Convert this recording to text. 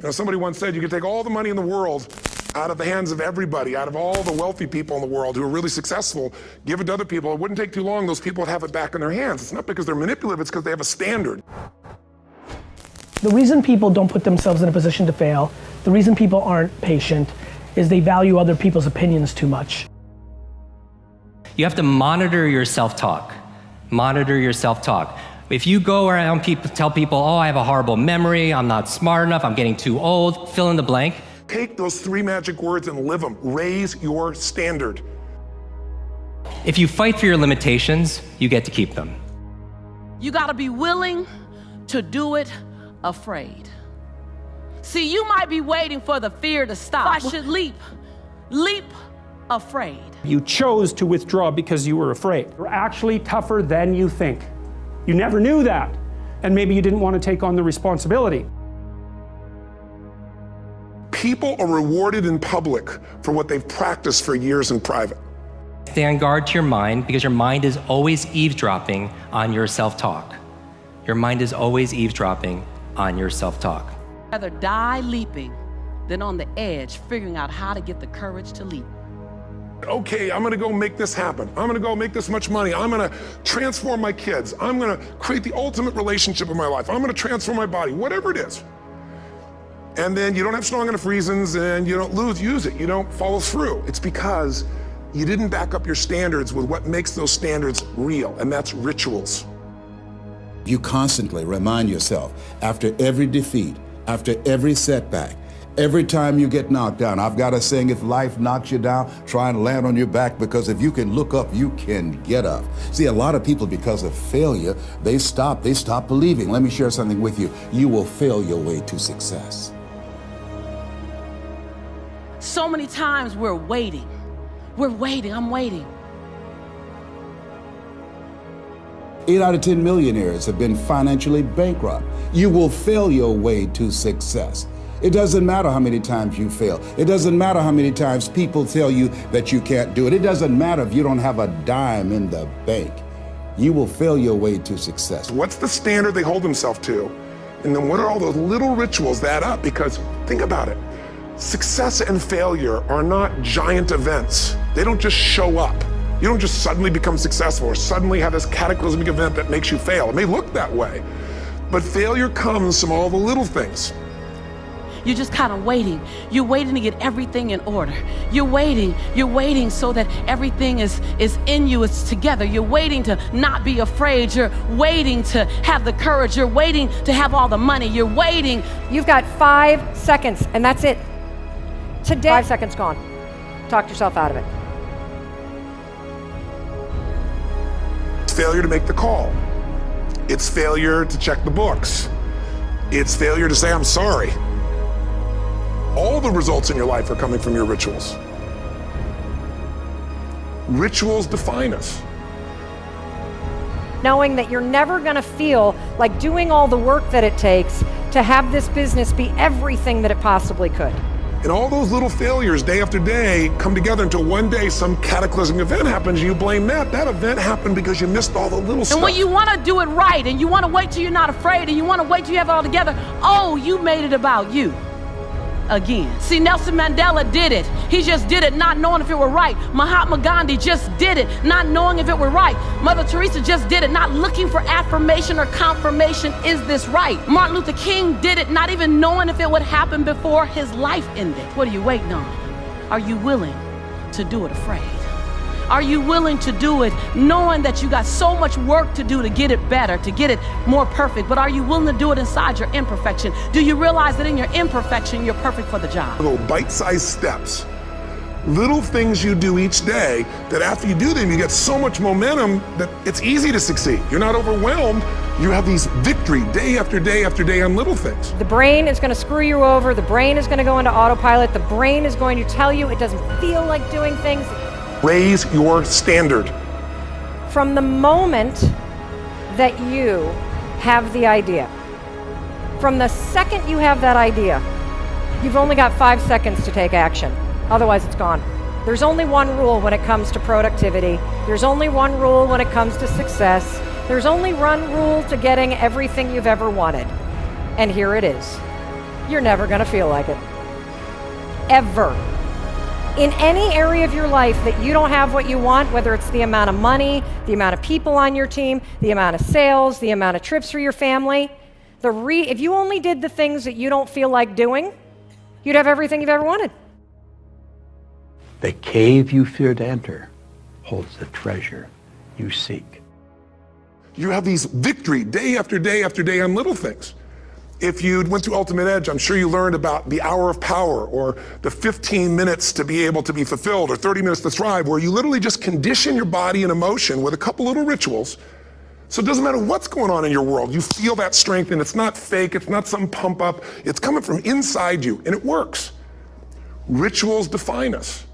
You know, somebody once said you could take all the money in the world out of the hands of everybody, out of all the wealthy people in the world who are really successful, give it to other people. It wouldn't take too long, those people would have it back in their hands. It's not because they're manipulative, it's because they have a standard. The reason people don't put themselves in a position to fail, the reason people aren't patient, is they value other people's opinions too much. You have to monitor your self-talk. Monitor your self-talk. If you go around tell people, oh, I have a horrible memory, I'm not smart enough, I'm getting too old, fill in the blank. Take those 3 magic words and live them. Raise your standard. If you fight for your limitations, you get to keep them. You gotta be willing to do it afraid. See, you might be waiting for the fear to stop. I should leap afraid. You chose to withdraw because you were afraid. You're actually tougher than you think. You never knew that, and maybe you didn't want to take on the responsibility. People are rewarded in public for what they've practiced for years in private. Stay on guard to your mind, because your mind is always eavesdropping on your self-talk. Your mind is always eavesdropping on your self-talk. I'd rather die leaping than on the edge figuring out how to get the courage to leap. Okay, I'm gonna go make this happen. I'm gonna go make this much money. I'm gonna transform my kids. I'm gonna create the ultimate relationship in my life. I'm gonna transform my body, whatever it is. And then you don't have strong enough reasons and you don't use it. You don't follow through. It's because you didn't back up your standards with what makes those standards real, and that's rituals. You constantly remind yourself, after every defeat, after every setback, every time you get knocked down, I've got a saying, if life knocks you down, try and land on your back, because if you can look up, you can get up. See, a lot of people, because of failure, they stop believing. Let me share something with you. You will fail your way to success. So many times we're waiting. I'm waiting. 8 out of 10 millionaires have been financially bankrupt. You will fail your way to success. It doesn't matter how many times you fail. It doesn't matter how many times people tell you that you can't do it. It doesn't matter if you don't have a dime in the bank. You will fail your way to success. What's the standard they hold themselves to? And then what are all those little rituals that add up? Because think about it. Success and failure are not giant events. They don't just show up. You don't just suddenly become successful or suddenly have this cataclysmic event that makes you fail. It may look that way, but failure comes from all the little things. You're just kind of waiting. You're waiting to get everything in order. You're waiting so that everything is in you, it's together. You're waiting to not be afraid. You're waiting to have the courage. You're waiting to have all the money. You're waiting. You've got 5 seconds, and that's it. Today, 5 seconds gone. Talk yourself out of it. It's failure to make the call. It's failure to check the books. It's failure to say, I'm sorry. All the results in your life are coming from your rituals. Rituals define us. Knowing that you're never gonna feel like doing all the work that it takes to have this business be everything that it possibly could. And all those little failures day after day come together until one day some cataclysmic event happens and you blame that. That event happened because you missed all the little stuff. And when you want to do it right and you want to wait till you're not afraid and you want to wait till you have it all together, oh, you made it about you again. See, Nelson Mandela did it. He just did it not knowing if it were right. Mahatma Gandhi just did it not knowing if it were right. Mother Teresa just did it not looking for affirmation or confirmation. Is this right? Martin Luther King did it not even knowing if it would happen before his life ended. What are you waiting on? Are you willing to do it afraid? Are you willing to do it knowing that you got so much work to do to get it better, to get it more perfect, but are you willing to do it inside your imperfection? Do you realize that in your imperfection, you're perfect for the job? Little bite-sized steps, little things you do each day that after you do them, you get so much momentum that it's easy to succeed. You're not overwhelmed. You have these victory day after day after day on little things. The brain is gonna screw you over. The brain is gonna go into autopilot. The brain is going to tell you it doesn't feel like doing things. Raise your standard. From the moment that you have the idea, from the second you have that idea, you've only got 5 seconds to take action. Otherwise, it's gone. There's only one rule when it comes to productivity. There's only one rule when it comes to success. There's only one rule to getting everything you've ever wanted. And here it is. you're never going to feel like it. Ever. In any area of your life that you don't have what you want, whether it's the amount of money, the amount of people on your team, the amount of sales, the amount of trips for your family, if you only did the things that you don't feel like doing, you'd have everything you've ever wanted. The cave you fear to enter holds the treasure you seek. You have these victory day after day after day on little things. If you went through Ultimate Edge, I'm sure you learned about the hour of power, or the 15 minutes to be able to be fulfilled, or 30 minutes to thrive, where you literally just condition your body and emotion with a couple little rituals. So it doesn't matter what's going on in your world, you feel that strength, and it's not fake, it's not some pump up, it's coming from inside you, and it works. Rituals define us.